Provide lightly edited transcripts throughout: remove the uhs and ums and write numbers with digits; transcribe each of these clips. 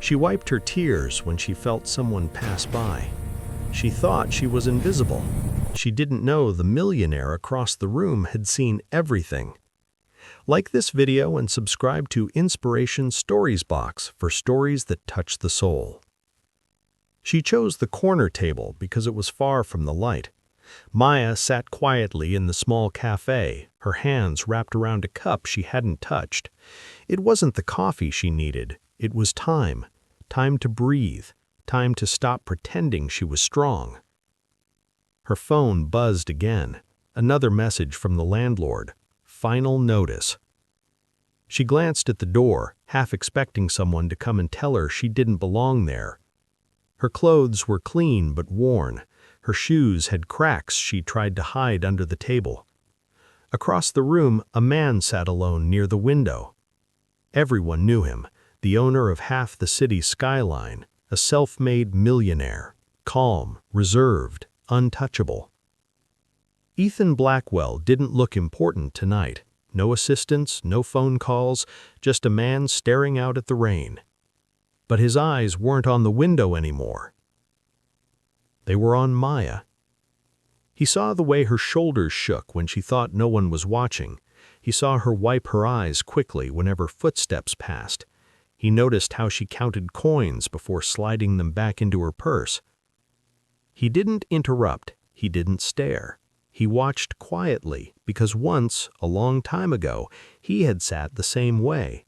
She wiped her tears when she felt someone pass by. She thought she was invisible. She didn't know the millionaire across the room had seen everything. Like this video and subscribe to Inspiration Stories box for stories that touch the soul. She chose the corner table because it was far from the light. Maya sat quietly in the small cafe, her hands wrapped around a cup she hadn't touched. It wasn't the coffee she needed, it was time. Time to breathe, time to stop pretending she was strong. Her phone buzzed again, another message from the landlord. Final notice. She glanced at the door, half expecting someone to come and tell her she didn't belong there. Her clothes were clean but worn. Her shoes had cracks she tried to hide under the table. Across the room, a man sat alone near the window. Everyone knew him, the owner of half the city's skyline, a self-made millionaire, calm, reserved, untouchable. Ethan Blackwell didn't look important tonight. No assistants, no phone calls, just a man staring out at the rain. But his eyes weren't on the window anymore. They were on Maya. He saw the way her shoulders shook when she thought no one was watching. He saw her wipe her eyes quickly whenever footsteps passed. He noticed how she counted coins before sliding them back into her purse. He didn't interrupt. He didn't stare. He watched quietly because once, a long time ago, he had sat the same way.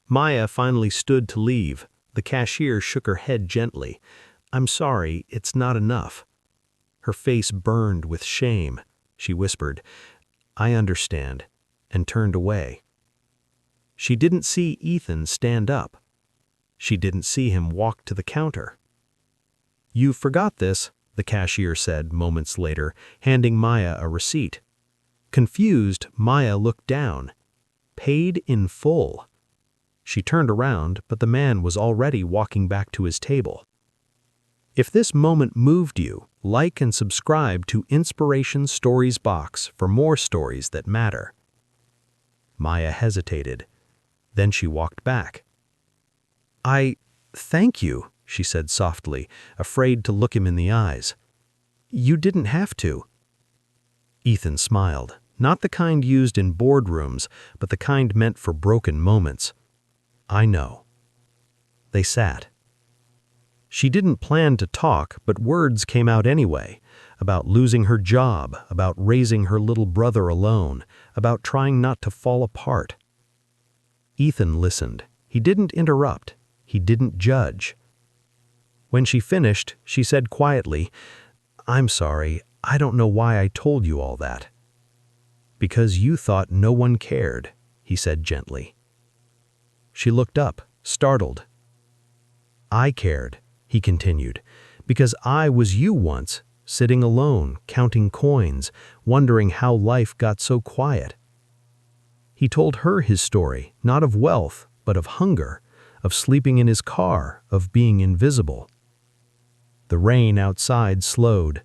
Maya finally stood to leave. The cashier shook her head gently. "I'm sorry, it's not enough." Her face burned with shame. She whispered, "I understand," and turned away. She didn't see Ethan stand up. She didn't see him walk to the counter. "You forgot this," the cashier said moments later, handing Maya a receipt. Confused, Maya looked down. Paid in full. She turned around, but the man was already walking back to his table. If this moment moved you, like and subscribe to Inspiration Stories box for more stories that matter. Maya hesitated. Then she walked back. Thank you," she said softly, afraid to look him in the eyes. "You didn't have to." Ethan smiled, not the kind used in boardrooms, but the kind meant for broken moments. "I know." They sat. She didn't plan to talk, but words came out anyway, about losing her job, about raising her little brother alone, about trying not to fall apart. Ethan listened. He didn't interrupt. He didn't judge. When she finished, she said quietly, "I'm sorry, I don't know why I told you all that." "Because you thought no one cared," he said gently. She looked up, startled. "I cared," he continued, "because I was you once, sitting alone, counting coins, wondering how life got so quiet." He told her his story, not of wealth, but of hunger, of sleeping in his car, of being invisible. The rain outside slowed.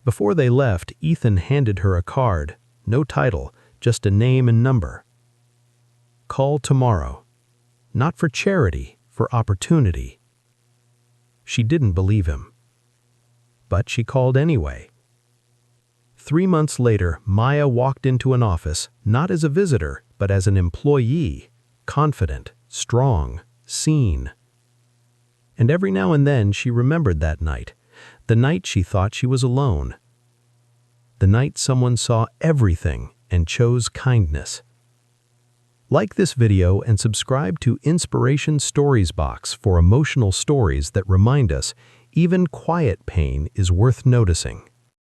Before they left, Ethan handed her a card, no title, just a name and number. "Call tomorrow." Not for charity, for opportunity. She didn't believe him. But she called anyway. 3 months later, Maya walked into an office, not as a visitor, but as an employee, confident, strong, seen. And every now and then she remembered that night, the night she thought she was alone. The night someone saw everything and chose kindness. Like this video and subscribe to Inspiration Stories box for emotional stories that remind us even quiet pain is worth noticing.